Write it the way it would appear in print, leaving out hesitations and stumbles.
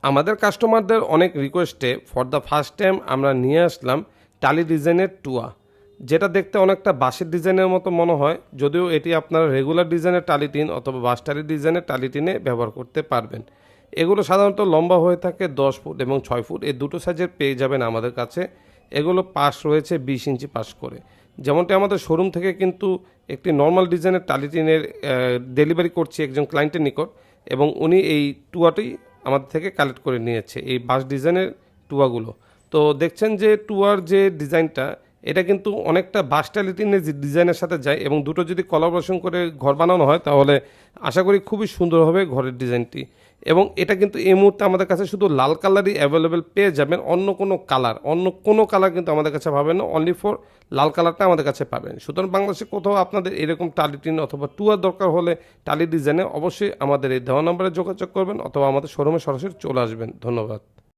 আমাদের কাস্টমারদের অনেক রিকোয়েস্টে ফর দ্য ফার্স্ট টাইম আমরা নিয়ে আসলাম টালি ডিজাইনের টুয়া, যেটা দেখতে অনেকটা বাঁশের ডিজাইনের মতো মনে হয়, যদিও এটি আপনারা রেগুলার ডিজাইনের টালিটিন অথবা বাঁশ টালি ডিজাইনের টালিটিনে ব্যবহার করতে পারবেন। এগুলো সাধারণত লম্বা হয়ে থাকে 10 ফুট এবং 6 ফুট, এই দুটো সাইজের পেয়ে যাবেন আমাদের কাছে। এগুলো পাশ রয়েছে 20 ইঞ্চি পাশ করে। যেমনটি আমাদের শোরুম থেকে কিন্তু একটি নর্মাল ডিজাইনের টালিটিনের ডেলিভারি করছি একজন ক্লায়েন্টের নিকট, এবং উনি এই টুয়াটি আমাদের থেকে কালেক্ট করে নিয়েছে, এই বাঁশ ডিজাইনের টুয়াগুলো। তো দেখছেন যে টুয়ার যে ডিজাইনটা, এটা কিন্তু অনেকটা বাঁশ টালিটিনের যে ডিজাইনের সাথে যায়, এবং দুটো যদি কোলাবোরেশন করে ঘর বানানো হয় তাহলে আশা করি খুবই সুন্দর হবে ঘরের ডিজাইনটি। এবং এটা কিন্তু এই মুহূর্তে আমাদের কাছে শুধু লাল কালারই অ্যাভেলেবেল পেয়ে যাবেন, অন্য কোনো কালার কিন্তু আমাদের কাছে পাবেন না, অনলি ফর লাল কালারটা আমাদের কাছে পাবেন। সুতরাং বাংলাদেশে কোথাও আপনাদের এরকম টালিটিন অথবা টুয়ার দরকার হলে টালি ডিজাইনে অবশ্যই আমাদের এই দেওয়া নম্বরে যোগাযোগ করবেন অথবা আমাদের শোরুমে সরাসরি চলে আসবেন। ধন্যবাদ।